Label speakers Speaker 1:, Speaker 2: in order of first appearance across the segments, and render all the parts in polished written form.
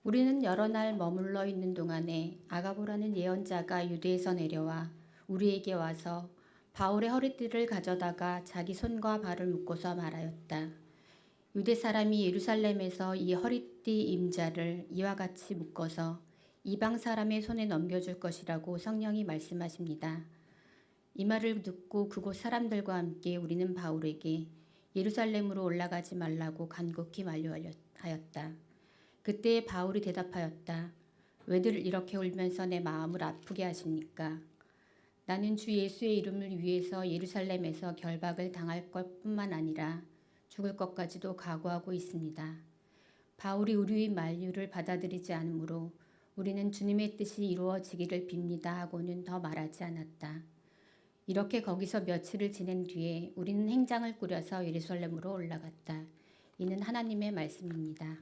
Speaker 1: 우리는 여러 날 머물러 있는 동안에 아가보라는 예언자가 유대에서 내려와 우리에게 와서 바울의 허리띠를 가져다가 자기 손과 발을 묶고서 말하였다. 유대 사람이 예루살렘에서 이 허리띠 임자를 이와 같이 묶어서 이방 사람의 손에 넘겨줄 것이라고 성령이 말씀하십니다. 이 말을 듣고 그곳 사람들과 함께 우리는 바울에게 예루살렘으로 올라가지 말라고 간곡히 만류하였다. 그때 바울이 대답하였다. 왜들 이렇게 울면서 내 마음을 아프게 하십니까? 나는 주 예수의 이름을 위해서 예루살렘에서 결박을 당할 것뿐만 아니라 죽을 것까지도 각오하고 있습니다. 바울이 우리의 만류를 받아들이지 않으므로 우리는 주님의 뜻이 이루어지기를 빕니다 하고는 더 말하지 않았다. 이렇게 거기서 며칠을 지낸 뒤에 우리는 행장을 꾸려서 예루살렘으로 올라갔다. 이는 하나님의 말씀입니다.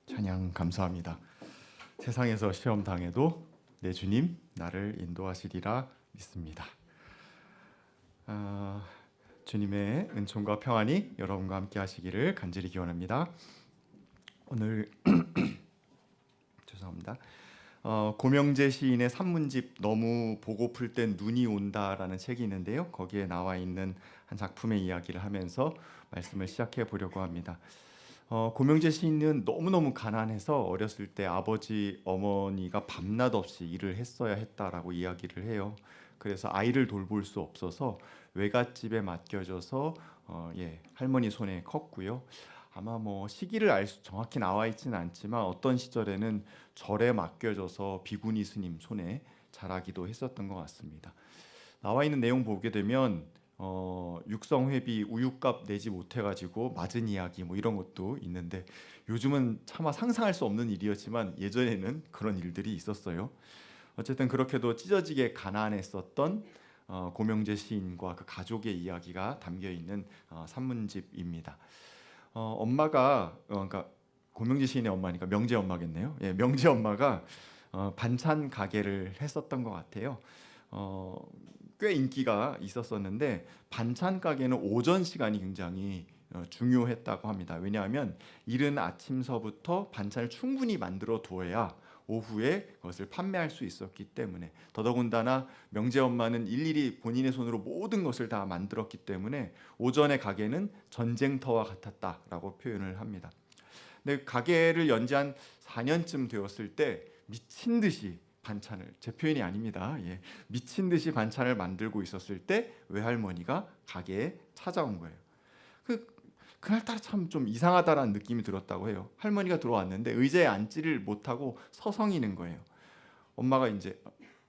Speaker 2: 찬양 감사합니다. 세상에서 시험 당해도 내 주님 나를 인도하시리라 믿습니다. 주님의 은총과 평안이 여러분과 함께 하시기를 간절히 기원합니다. 오늘 죄송합니다. 고명재 시인의 산문집 너무 보고플 땐 눈이 온다라는 책이 있는데요. 거기에 나와 있는 한 작품의 이야기를 하면서 말씀을 시작해 보려고 합니다. 고명재 시인은 너무너무 가난해서 어렸을 때 아버지 어머니가 밤낮 없이 일을 했어야 했다라고 이야기를 해요. 그래서 아이를 돌볼 수 없어서 외갓집에 맡겨져서 할머니 손에 컸고요. 아마 시기를 정확히 나와 있지는 않지만 어떤 시절에는 절에 맡겨져서 비구니 스님 손에 자라기도 했었던 것 같습니다. 나와 있는 내용 보게 되면 육성회비 우유값 내지 못해가지고 맞은 이야기 이런 것도 있는데 요즘은 차마 상상할 수 없는 일이었지만 예전에는 그런 일들이 있었어요. 어쨌든 그렇게도 찢어지게 가난했었던 고명재 시인과 그 가족의 이야기가 담겨 있는 산문집입니다. 엄마가 그러니까 고명재 시인의 엄마니까 명재 엄마겠네요. 명재 엄마가 반찬 가게를 했었던 것 같아요. 꽤 인기가 있었었는데 반찬 가게는 오전 시간이 굉장히 중요했다고 합니다. 왜냐하면 이른 아침서부터 반찬을 충분히 만들어 두어야 오후에 그것을 판매할 수 있었기 때문에, 더더군다나 명재 엄마는 일일이 본인의 손으로 모든 것을 다 만들었기 때문에 오전의 가게는 전쟁터와 같았다라고 표현을 합니다. 근데 가게를 연지 한 4년쯤 되었을 때 미친 듯이 반찬을, 제 표현이 아닙니다. 미친 듯이 반찬을 만들고 있었을 때 외할머니가 가게에 찾아온 거예요. 그날따라 참 좀 이상하다라는 느낌이 들었다고 해요. 할머니가 들어왔는데 의자에 앉지를 못하고 서성이는 거예요. 엄마가 이제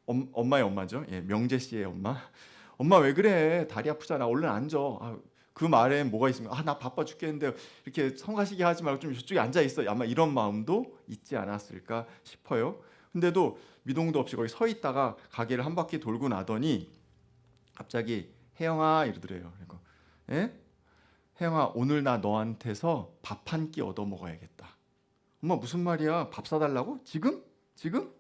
Speaker 2: 엄마의 엄마죠. 명재 씨의 엄마. 엄마 왜 그래? 다리 아프잖아. 얼른 앉아. 그 말에 뭐가 있습니까? 나 바빠 죽겠는데 이렇게 성가시게 하지 말고 좀 저쪽에 앉아 있어. 아마 이런 마음도 있지 않았을까 싶어요. 근데도 미동도 없이 거기 서 있다가 가게를 한 바퀴 돌고 나더니 갑자기 혜영아 이러더래요. 그리고 혜영아 오늘 나 너한테서 밥 한 끼 얻어 먹어야겠다. 엄마 무슨 말이야? 밥 사달라고? 지금? 지금?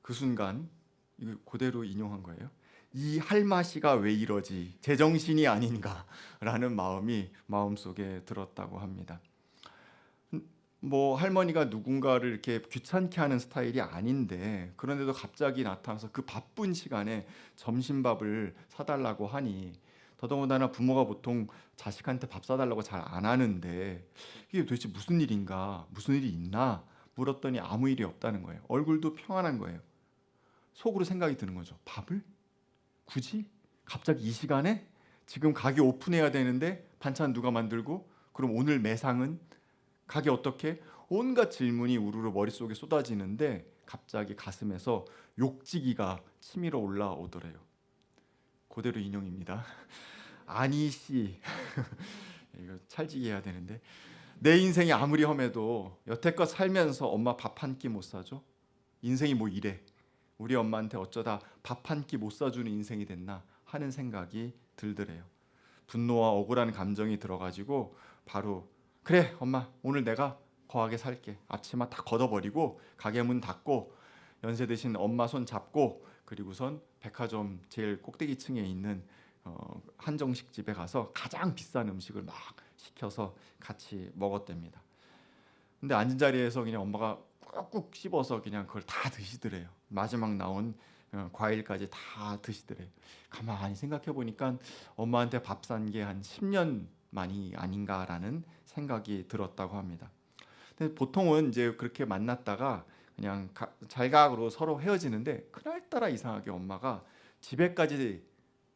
Speaker 2: 그 순간 이거 그대로 인용한 거예요. 이 할마씨가 왜 이러지? 제정신이 아닌가라는 마음이 마음속에 들었다고 합니다. 할머니가 누군가를 이렇게 귀찮게 하는 스타일이 아닌데 그런데도 갑자기 나타나서 그 바쁜 시간에 점심밥을 사달라고 하니, 더더군다나 부모가 보통 자식한테 밥 사달라고 잘 안 하는데 이게 도대체 무슨 일인가, 무슨 일이 있나 물었더니 아무 일이 없다는 거예요. 얼굴도 평안한 거예요. 속으로 생각이 드는 거죠. 밥을? 굳이? 갑자기 이 시간에? 지금 가게 오픈해야 되는데 반찬 누가 만들고? 그럼 오늘 매상은? 가게 어떻게? 온갖 질문이 우르르 머릿속에 쏟아지는데 갑자기 가슴에서 욕지기가 치밀어 올라오더래요. 그대로 인용입니다. 아니 씨 이거 찰지게 해야 되는데, 내 인생이 아무리 험해도 여태껏 살면서 엄마 밥 한 끼 못 사줘? 인생이 뭐 이래? 우리 엄마한테 어쩌다 밥 한 끼 못 사주는 인생이 됐나 하는 생각이 들더래요. 분노와 억울한 감정이 들어가지고 바로 그래 엄마 오늘 내가 거하게 살게. 앞치마 다 걷어버리고 가게 문 닫고 연세 드신 엄마 손 잡고 그리고선 백화점 제일 꼭대기층에 있는 한정식 집에 가서 가장 비싼 음식을 막 시켜서 같이 먹었답니다. 근데 앉은 자리에서 그냥 엄마가 꾹꾹 씹어서 그냥 그걸 다 드시더래요. 마지막 나온 과일까지 다 드시더래요. 가만히 생각해 보니까 엄마한테 밥 산 게 한 10년 만이 아닌가라는 생각이 들었다고 합니다. 근데 보통은 이제 그렇게 만났다가 그냥 잘가로 서로 헤어지는데 그날따라 이상하게 엄마가 집에까지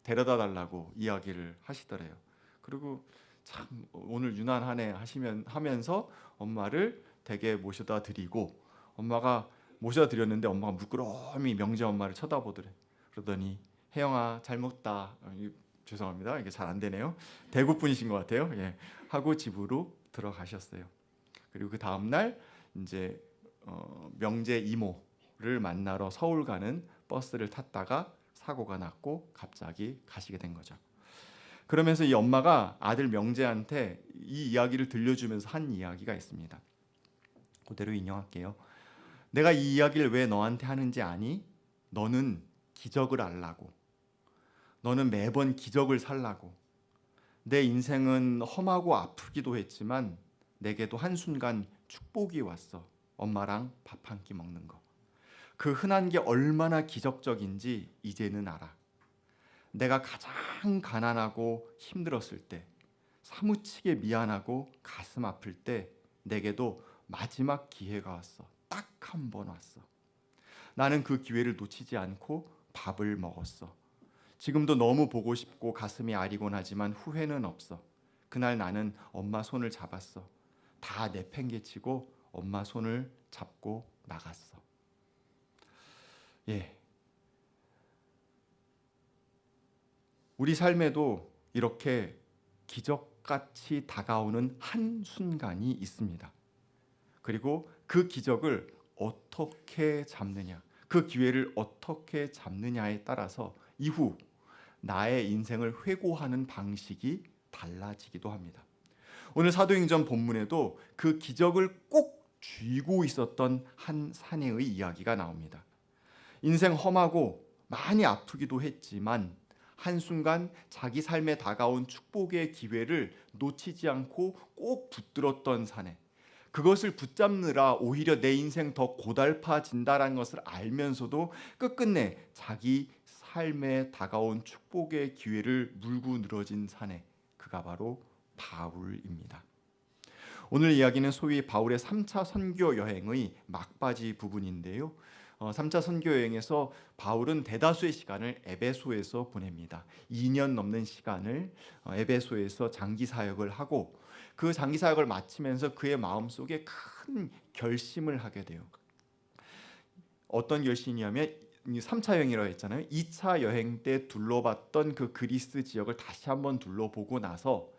Speaker 2: 데려다 달라고 이야기를 하시더래요. 그리고 참 오늘 유난하네 하면서 엄마를 댁에 모셔다 드리고 엄마가 모셔다 드렸는데 엄마가 물끄러미 명재 엄마를 쳐다보더래. 그러더니 혜영아 잘 먹다. 죄송합니다. 이게 잘 안 되네요. 대구 분이신 것 같아요. 예. 하고 집으로 들어가셨어요. 그리고 그 다음 날 이제 명재 이모를 만나러 서울 가는 버스를 탔다가 사고가 났고 갑자기 가시게 된 거죠. 그러면서 이 엄마가 아들 명재한테 이 이야기를 들려주면서 한 이야기가 있습니다. 그대로 인용할게요. 내가 이 이야기를 왜 너한테 하는지 아니? 너는 기적을 알라고. 너는 매번 기적을 살라고. 내 인생은 험하고 아프기도 했지만 내게도 한순간 축복이 왔어. 엄마랑 밥 한 끼 먹는 거. 그 흔한 게 얼마나 기적적인지 이제는 알아. 내가 가장 가난하고 힘들었을 때, 사무치게 미안하고 가슴 아플 때 내게도 마지막 기회가 왔어. 딱 한 번 왔어. 나는 그 기회를 놓치지 않고 밥을 먹었어. 지금도 너무 보고 싶고 가슴이 아리곤 하지만 후회는 없어. 그날 나는 엄마 손을 잡았어. 다 내팽개치고 엄마 손을 잡고 나갔어. 예. 우리 삶에도 이렇게 기적같이 다가오는 한 순간이 있습니다. 그리고 그 기적을 어떻게 잡느냐, 그 기회를 어떻게 잡느냐에 따라서 이후 나의 인생을 회고하는 방식이 달라지기도 합니다. 오늘 사도행전 본문에도 그 기적을 꼭 쥐고 있었던 한 사내의 이야기가 나옵니다. 인생 험하고 많이 아프기도 했지만 한순간 자기 삶에 다가온 축복의 기회를 놓치지 않고 꼭 붙들었던 사내. 그것을 붙잡느라 오히려 내 인생 더 고달파진다라는 것을 알면서도 끝끝내 자기 삶에 다가온 축복의 기회를 물고 늘어진 사내. 그가 바로 바울입니다. 오늘 이야기는 소위 바울의 3차 선교 여행의 막바지 부분인데요. 3차 선교 여행에서 바울은 대다수의 시간을 에베소에서 보냅니다. 2년 넘는 시간을 에베소에서 장기 사역을 하고 그 장기 사역을 마치면서 그의 마음속에 큰 결심을 하게 돼요. 어떤 결심이냐면 3차 여행이라고 했잖아요. 2차 여행 때 둘러봤던 그 그리스 지역을 다시 한번 둘러보고 나서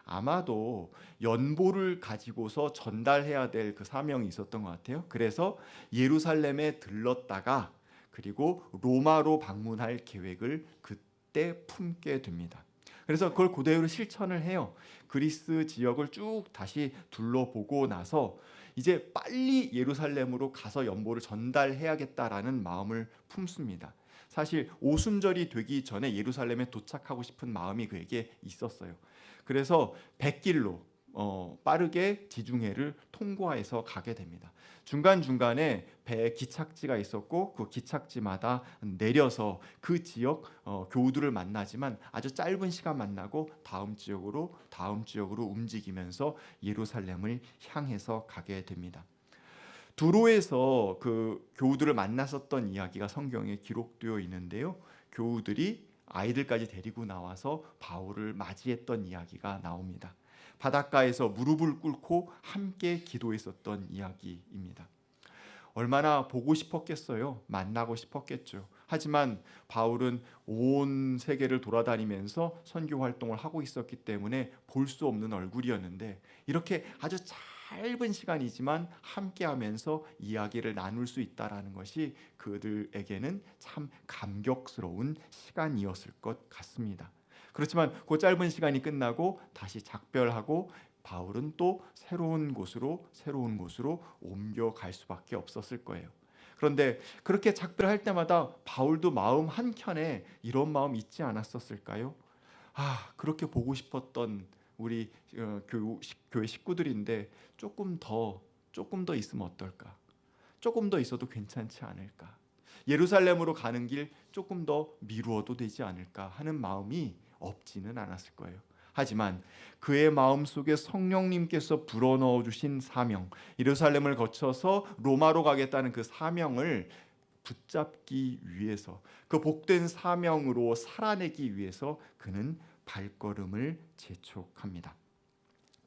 Speaker 2: 아마도 연보를 가지고서 전달해야 될 그 사명이 있었던 것 같아요. 그래서 예루살렘에 들렀다가 그리고 로마로 방문할 계획을 그때 품게 됩니다. 그래서 그걸 그대로 실천을 해요. 그리스 지역을 쭉 다시 둘러보고 나서 이제 빨리 예루살렘으로 가서 연보를 전달해야겠다라는 마음을 품습니다. 사실 오순절이 되기 전에 예루살렘에 도착하고 싶은 마음이 그에게 있었어요. 그래서 백길로 빠르게 지중해를 통과해서 가게 됩니다. 중간중간에 배에 기착지가 있었고 그 기착지마다 내려서 그 지역 교우들을 만나지만 아주 짧은 시간 만나고 다음 지역으로 움직이면서 예루살렘을 향해서 가게 됩니다. 두로에서 그 교우들을 만났었던 이야기가 성경에 기록되어 있는데요. 교우들이 아이들까지 데리고 나와서 바울을 맞이했던 이야기가 나옵니다. 바닷가에서 무릎을 꿇고 함께 기도했었던 이야기입니다. 얼마나 보고 싶었겠어요. 만나고 싶었겠죠. 하지만 바울은 온 세계를 돌아다니면서 선교 활동을 하고 있었기 때문에 볼 수 없는 얼굴이었는데 이렇게 아주 짧은 시간이지만 함께하면서 이야기를 나눌 수 있다라는 것이 그들에게는 참 감격스러운 시간이었을 것 같습니다. 그렇지만 그 짧은 시간이 끝나고 다시 작별하고 바울은 또 새로운 곳으로 옮겨갈 수밖에 없었을 거예요. 그런데 그렇게 작별할 때마다 바울도 마음 한켠에 이런 마음 있지 않았었을까요? 그렇게 보고 싶었던 우리 교회 식구들인데 조금 더 있으면 어떨까? 조금 더 있어도 괜찮지 않을까? 예루살렘으로 가는 길 조금 더 미루어도 되지 않을까 하는 마음이 없지는 않았을 거예요. 하지만 그의 마음속에 성령님께서 불어넣어 주신 사명, 예루살렘을 거쳐서 로마로 가겠다는 그 사명을 붙잡기 위해서, 그 복된 사명으로 살아내기 위해서 그는 발걸음을 재촉합니다.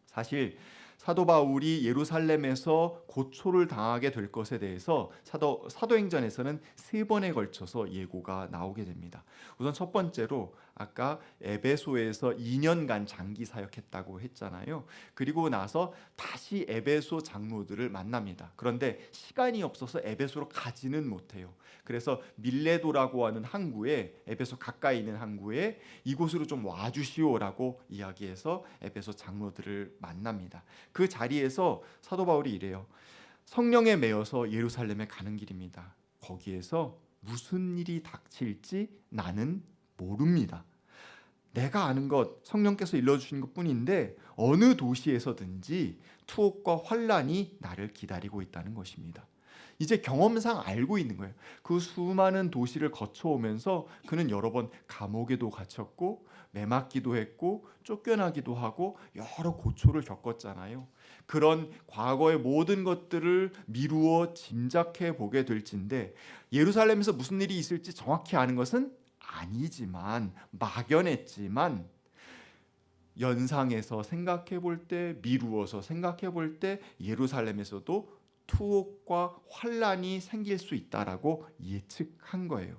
Speaker 2: 사실 사도 바울이 예루살렘에서 고초를 당하게 될 것에 대해서 사도행전에서는 3번에 걸쳐서 예고가 나오게 됩니다. 우선 첫 번째로 아까 에베소에서 2년간 장기 사역했다고 했잖아요. 그리고 나서 다시 에베소 장로들을 만납니다. 그런데 시간이 없어서 에베소로 가지는 못해요. 그래서 밀레도라고 하는 항구에, 에베소 가까이 있는 항구에 이곳으로 좀 와주시오라고 이야기해서 에베소 장로들을 만납니다. 그 자리에서 사도 바울이 이래요. 성령에 매여서 예루살렘에 가는 길입니다. 거기에서 무슨 일이 닥칠지 나는 모릅니다. 내가 아는 것 성령께서 일러주신 것뿐인데 어느 도시에서든지 투옥과 환란이 나를 기다리고 있다는 것입니다. 이제 경험상 알고 있는 거예요. 그 수많은 도시를 거쳐오면서 그는 여러 번 감옥에도 갇혔고 매맞기도 했고 쫓겨나기도 하고 여러 고초를 겪었잖아요. 그런 과거의 모든 것들을 미루어 짐작해 보게 될진데 예루살렘에서 무슨 일이 있을지 정확히 아는 것은 아니지만 막연했지만 연상해서 생각해 볼 때, 미루어서 생각해 볼 때 예루살렘에서도 투옥과 환란이 생길 수 있다라고 예측한 거예요.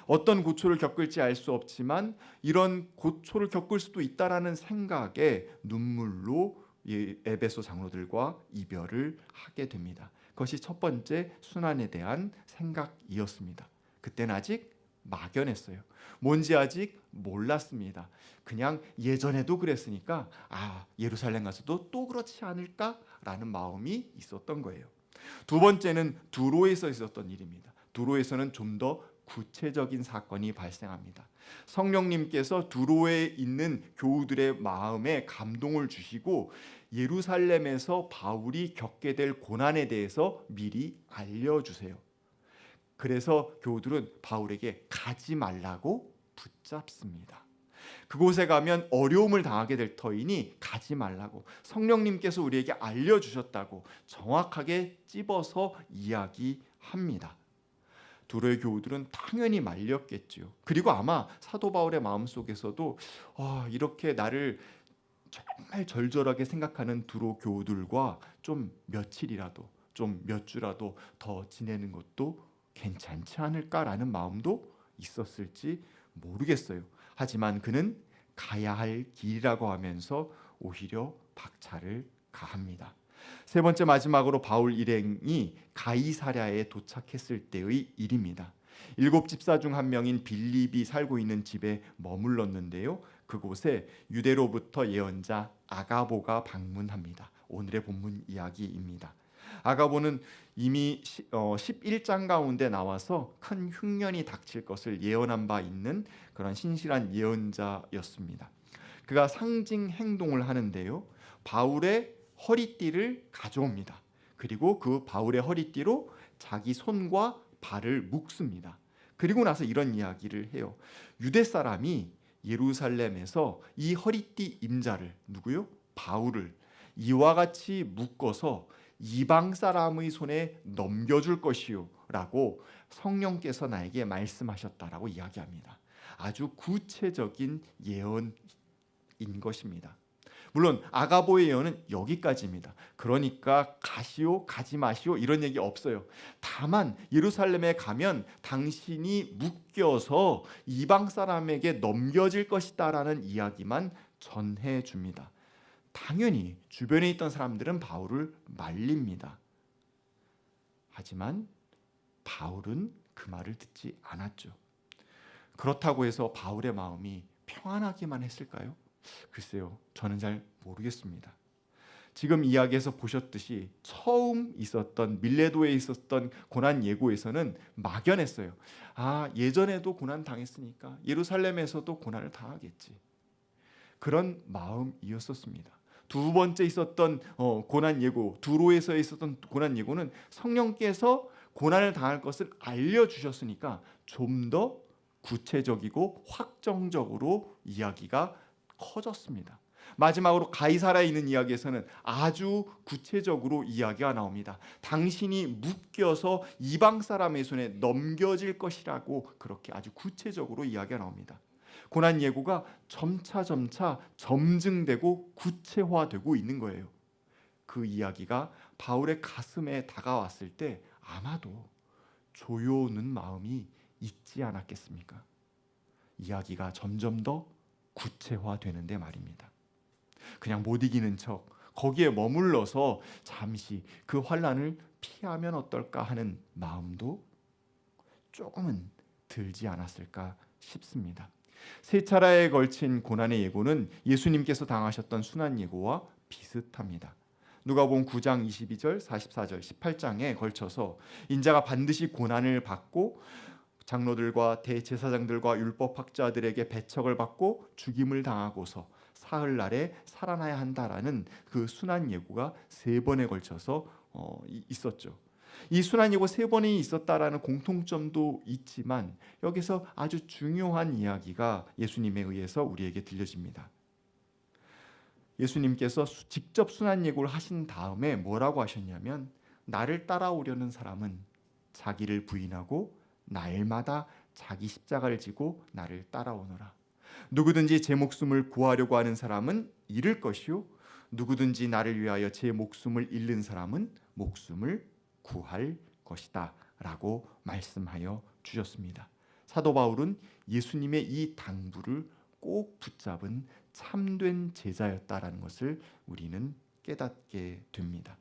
Speaker 2: 어떤 고초를 겪을지 알 수 없지만 이런 고초를 겪을 수도 있다라는 생각에 눈물로 에베소 장로들과 이별을 하게 됩니다. 그것이 첫 번째 순환에 대한 생각이었습니다. 그때는 아직 막연했어요. 뭔지 아직 몰랐습니다. 그냥 예전에도 그랬으니까 예루살렘 가서도 또 그렇지 않을까라는 마음이 있었던 거예요. 두 번째는 두로에서 있었던 일입니다. 두로에서는 좀 더 구체적인 사건이 발생합니다. 성령님께서 두로에 있는 교우들의 마음에 감동을 주시고 예루살렘에서 바울이 겪게 될 고난에 대해서 미리 알려주세요. 그래서 교우들은 바울에게 가지 말라고 붙잡습니다. 그곳에 가면 어려움을 당하게 될 터이니 가지 말라고, 성령님께서 우리에게 알려주셨다고 정확하게 찝어서 이야기합니다. 두로의 교우들은 당연히 말렸겠지요. 그리고 아마 사도 바울의 마음속에서도 이렇게 나를 정말 절절하게 생각하는 두로 교우들과 좀 며칠이라도, 좀 몇 주라도 더 지내는 것도 괜찮지 않을까라는 마음도 있었을지 모르겠어요. 하지만 그는 가야 할 길이라고 하면서 오히려 박차를 가합니다. 세 번째, 마지막으로 바울 일행이 가이사랴에 도착했을 때의 일입니다. 7 집사 중 한 명인 빌립이 살고 있는 집에 머물렀는데요. 그곳에 유대로부터 예언자 아가보가 방문합니다. 오늘의 본문 이야기입니다. 아가보는 이미 11장 가운데 나와서 큰 흉년이 닥칠 것을 예언한 바 있는 그런 신실한 예언자였습니다. 그가 상징 행동을 하는데요. 바울의 허리띠를 가져옵니다. 그리고 그 바울의 허리띠로 자기 손과 발을 묶습니다. 그리고 나서 이런 이야기를 해요. 유대 사람이 예루살렘에서 이 허리띠 임자를, 누구요? 바울을 이와 같이 묶어서 이방 사람의 손에 넘겨줄 것이요 라고 성령께서 나에게 말씀하셨다라고 이야기합니다. 아주 구체적인 예언인 것입니다. 물론 아가보의 예언은 여기까지입니다. 그러니까 가시오, 가지 마시오 이런 얘기 없어요. 다만 예루살렘에 가면 당신이 묶여서 이방 사람에게 넘겨질 것이다라는 이야기만 전해줍니다. 당연히 주변에 있던 사람들은 바울을 말립니다. 하지만 바울은 그 말을 듣지 않았죠. 그렇다고 해서 바울의 마음이 평안하기만 했을까요? 글쎄요, 저는 잘 모르겠습니다. 지금 이야기에서 보셨듯이 처음 있었던 밀레도에 있었던 고난 예고에서는 막연했어요. 예전에도 고난 당했으니까 예루살렘에서도 고난을 당하겠지. 그런 마음이었었습니다. 두 번째 있었던 고난 예고, 두로에서 있었던 고난 예고는 성령께서 고난을 당할 것을 알려주셨으니까 좀 더 구체적이고 확정적으로 이야기가 커졌습니다. 마지막으로 가이사라에 있는 이야기에서는 아주 구체적으로 이야기가 나옵니다. 당신이 묶여서 이방 사람의 손에 넘겨질 것이라고 그렇게 아주 구체적으로 이야기가 나옵니다. 고난 예고가 점차 점증되고 구체화되고 있는 거예요. 그 이야기가 바울의 가슴에 다가왔을 때 아마도 조여오는 마음이 있지 않았겠습니까? 이야기가 점점 더 구체화되는데 말입니다. 그냥 못 이기는 척 거기에 머물러서 잠시 그 환난을 피하면 어떨까 하는 마음도 조금은 들지 않았을까 싶습니다. 세 차례에 걸친 고난의 예고는 예수님께서 당하셨던 순환 예고와 비슷합니다. 누가복음 9장 22절, 44절, 18장에 걸쳐서 인자가 반드시 고난을 받고 장로들과 대제사장들과 율법학자들에게 배척을 받고 죽임을 당하고서 사흘날에 살아나야 한다라는 그 순환 예고가 세 번에 걸쳐서 있었죠. 이 순환 예고 세 번이 있었다라는 공통점도 있지만 여기서 아주 중요한 이야기가 예수님에 의해서 우리에게 들려집니다. 예수님께서 직접 순환 예고를 하신 다음에 뭐라고 하셨냐면, 나를 따라오려는 사람은 자기를 부인하고 날마다 자기 십자가를 지고 나를 따라오너라. 누구든지 제 목숨을 구하려고 하는 사람은 잃을 것이요, 누구든지 나를 위하여 제 목숨을 잃는 사람은 목숨을 구할 것이다 라고 말씀하여 주셨습니다. 사도 바울은 예수님의 이 당부를 꼭 붙잡은 참된 제자였다라는 것을 우리는 깨닫게 됩니다.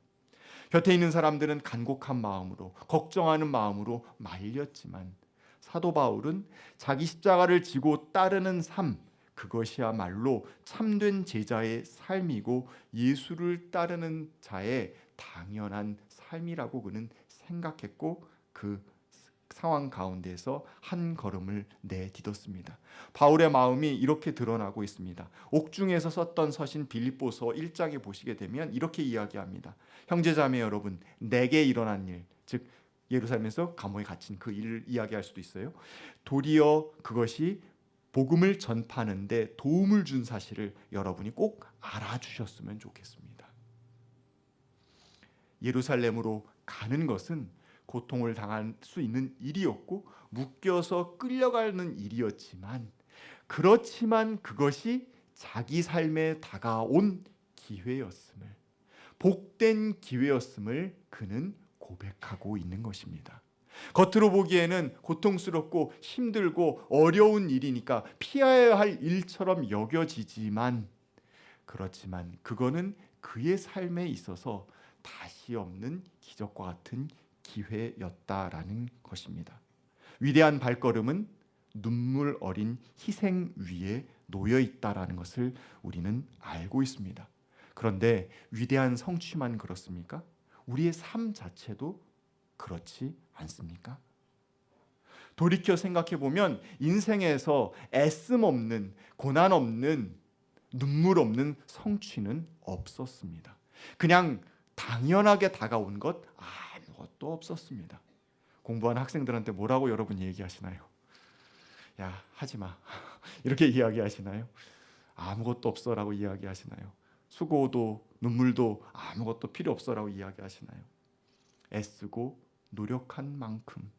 Speaker 2: 곁에 있는 사람들은 간곡한 마음으로, 걱정하는 마음으로 말렸지만 사도 바울은 자기 십자가를 지고 따르는 삶, 그것이야말로 참된 제자의 삶이고 예수를 따르는 자의 당연한 삶이라고 그는 생각했고 그 상황 가운데서 한 걸음을 내딛었습니다. 바울의 마음이 이렇게 드러나고 있습니다. 옥중에서 썼던 서신 빌립보서 1장에 보시게 되면 이렇게 이야기합니다. 형제자매 여러분, 내게 일어난 일, 즉 예루살렘에서 감옥에 갇힌 그 일을 이야기할 수도 있어요. 도리어 그것이 복음을 전파하는 데 도움을 준 사실을 여러분이 꼭 알아주셨으면 좋겠습니다. 예루살렘으로 가는 것은 고통을 당할 수 있는 일이었고 묶여서 끌려가는 일이었지만, 그렇지만 그것이 자기 삶에 다가온 기회였음을, 복된 기회였음을 그는 고백하고 있는 것입니다. 겉으로 보기에는 고통스럽고 힘들고 어려운 일이니까 피해야 할 일처럼 여겨지지만, 그렇지만 그거는 그의 삶에 있어서 다시 없는 기적과 같은 기회였다라는 것입니다. 위대한 발걸음은 눈물 어린 희생 위에 놓여 있다라는 것을 우리는 알고 있습니다. 그런데 위대한 성취만 그렇습니까? 우리의 삶 자체도 그렇지 않습니까? 돌이켜 생각해 보면 인생에서 애씀 없는, 고난 없는, 눈물 없는 성취는 없었습니다. 그냥 당연하게 다가온 것 아무것도 없었습니다. 공부하는 학생들한테 뭐라고 여러분 얘기하시나요? 야, 하지마 이렇게 이야기하시나요? 아무것도 없어라고 이야기하시나요? 수고도 눈물도 아무것도 필요 없어라고 이야기하시나요? 애쓰고 노력한 만큼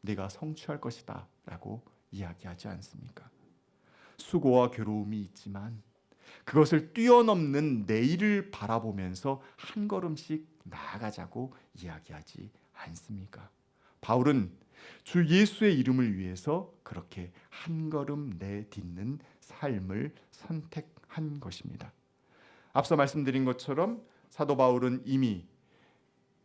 Speaker 2: 내가 성취할 것이다 라고 이야기하지 않습니까? 수고와 괴로움이 있지만 그것을 뛰어넘는 내일을 바라보면서 한 걸음씩 나아가자고 이야기하지 않습니까? 바울은 주 예수의 이름을 위해서 그렇게 한 걸음 내딛는 삶을 선택한 것입니다. 앞서 말씀드린 것처럼 사도 바울은 이미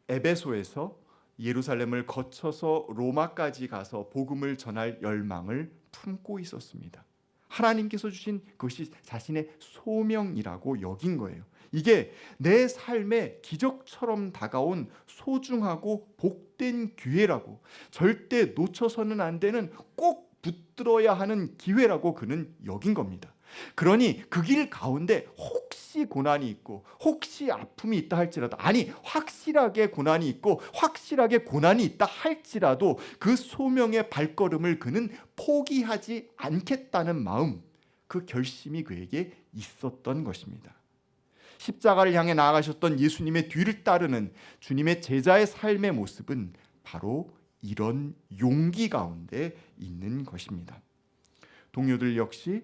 Speaker 2: 에베소에서 예루살렘을 거쳐서 로마까지 가서 복음을 전할 열망을 품고 있었습니다. 하나님께서 주신 그것이 자신의 소명이라고 여긴 거예요. 이게 내 삶에 기적처럼 다가온 소중하고 복된 기회라고, 절대 놓쳐서는 안 되는, 꼭 붙들어야 하는 기회라고 그는 여긴 겁니다. 그러니 그 길 가운데 혹시 고난이 있고 혹시 아픔이 있다 할지라도, 아니 확실하게 고난이 있고 확실하게 고난이 있다 할지라도 그 소명의 발걸음을 그는 포기하지 않겠다는 마음, 그 결심이 그에게 있었던 것입니다. 십자가를 향해 나아가셨던 예수님의 뒤를 따르는 주님의 제자의 삶의 모습은 바로 이런 용기 가운데 있는 것입니다. 동료들 역시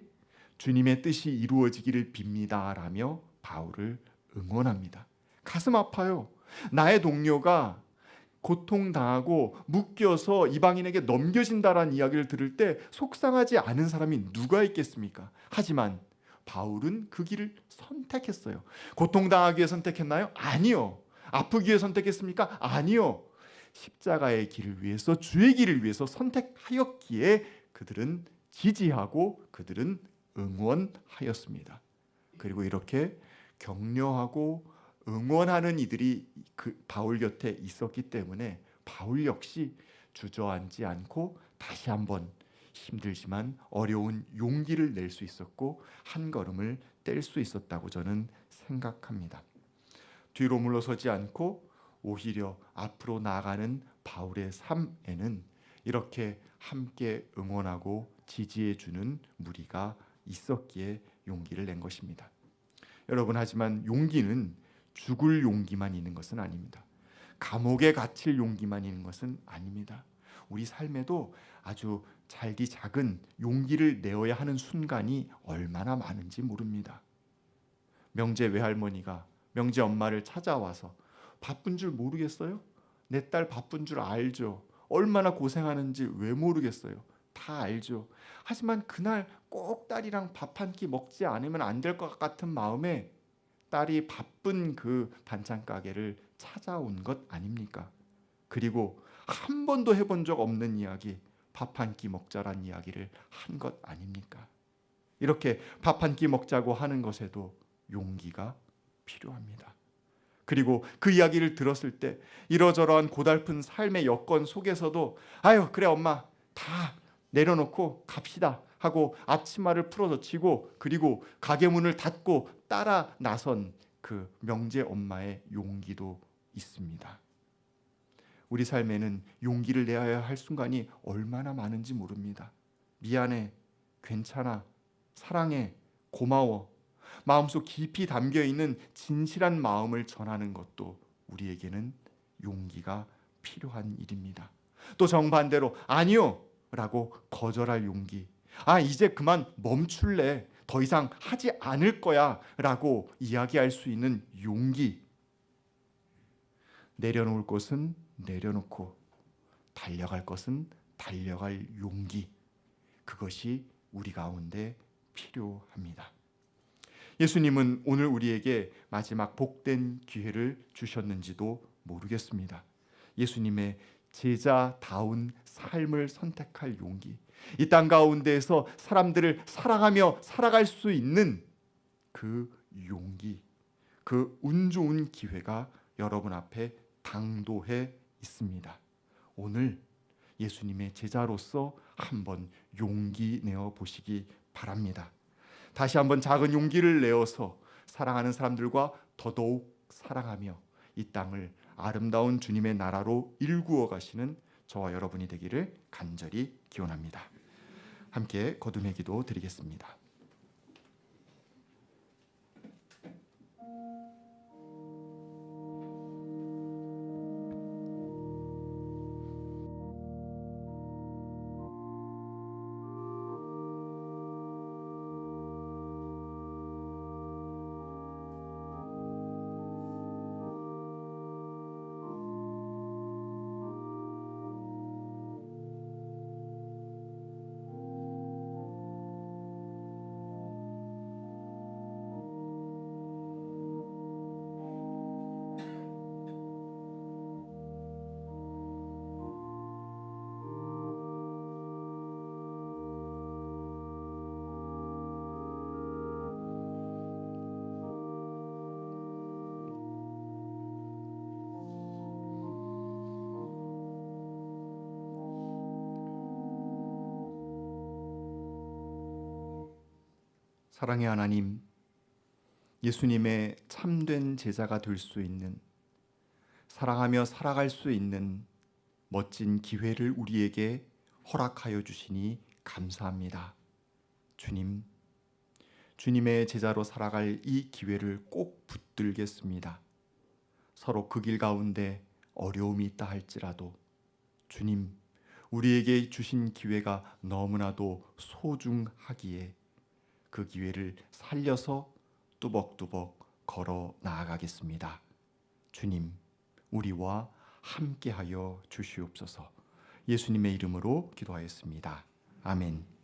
Speaker 2: 주님의 뜻이 이루어지기를 빕니다 라며 바울을 응원합니다. 가슴 아파요. 나의 동료가 고통당하고 묶여서 이방인에게 넘겨진다라는 이야기를 들을 때 속상하지 않은 사람이 누가 있겠습니까? 하지만 바울은 그 길을 선택했어요. 고통당하기 위해 선택했나요? 아니요. 아프기 위해 선택했습니까? 아니요. 십자가의 길을 위해서, 주의 길을 위해서 선택하였기에 그들은 지지하고 그들은 응원하였습니다. 그리고 이렇게 격려하고 응원하는 이들이 그 바울 곁에 있었기 때문에 바울 역시 주저앉지 않고 다시 한번 힘들지만 어려운 용기를 낼 수 있었고 한 걸음을 뗄 수 있었다고 저는 생각합니다. 뒤로 물러서지 않고 오히려 앞으로 나아가는 바울의 삶에는 이렇게 함께 응원하고 지지해주는 무리가 있었기에 용기를 낸 것입니다. 여러분, 하지만 용기는 죽을 용기만 있는 것은 아닙니다. 감옥에 갇힐 용기만 있는 것은 아닙니다. 우리 삶에도 아주 잘디 작은 용기를 내어야 하는 순간이 얼마나 많은지 모릅니다. 명재 외할머니가 명재 엄마를 찾아와서 바쁜 줄 모르겠어요? 내 딸 바쁜 줄 알죠. 얼마나 고생하는지 왜 모르겠어요. 다 알죠. 하지만 그날 꼭 딸이랑 밥 한 끼 먹지 않으면 안 될 것 같은 마음에 딸이 바쁜 그 반찬 가게를 찾아온 것 아닙니까? 그리고 한 번도 해본 적 없는 이야기, 밥 한 끼 먹자란 이야기를 한 것 아닙니까? 이렇게 밥 한 끼 먹자고 하는 것에도 용기가 필요합니다. 그리고 그 이야기를 들었을 때 이러저러한 고달픈 삶의 여건 속에서도 아유 그래 엄마 다 내려놓고 갑시다 하고 앞치마를 풀어젖히고 그리고 가게 문을 닫고 따라 나선 그 명재 엄마의 용기도 있습니다. 우리 삶에는 용기를 내야 할 순간이 얼마나 많은지 모릅니다. 미안해, 괜찮아, 사랑해, 고마워, 마음속 깊이 담겨있는 진실한 마음을 전하는 것도 우리에게는 용기가 필요한 일입니다. 또 정반대로 아니요 라고 거절할 용기, 아 이제 그만 멈출래, 더 이상 하지 않을 거야 라고 이야기할 수 있는 용기, 내려놓을 것은 내려놓고 달려갈 것은 달려갈 용기, 그것이 우리 가운데 필요합니다. 예수님은 오늘 우리에게 마지막 복된 기회를 주셨는지도 모르겠습니다. 예수님의 제자다운 삶을 선택할 용기, 이 땅 가운데에서 사람들을 사랑하며 살아갈 수 있는 그 용기, 그 운 좋은 기회가 여러분 앞에 당도해 있습니다. 오늘 예수님의 제자로서 한번 용기 내어 보시기 바랍니다. 다시 한번 작은 용기를 내어서 사랑하는 사람들과 더더욱 사랑하며 이 땅을 아름다운 주님의 나라로 일구어 가시는 저와 여러분이 되기를 간절히 기원합니다. 함께 거듭의 기도 드리겠습니다. 사랑의 하나님, 예수님의 참된 제자가 될 수 있는, 사랑하며 살아갈 수 있는 멋진 기회를 우리에게 허락하여 주시니 감사합니다. 주님, 주님의 제자로 살아갈 이 기회를 꼭 붙들겠습니다. 서로 그 길 가운데 어려움이 있다 할지라도 주님, 우리에게 주신 기회가 너무나도 소중하기에 그 기회를 살려서 뚜벅뚜벅 걸어 나아가겠습니다. 주님, 우리와 함께하여 주시옵소서. 예수님의 이름으로 기도하였습니다. 아멘.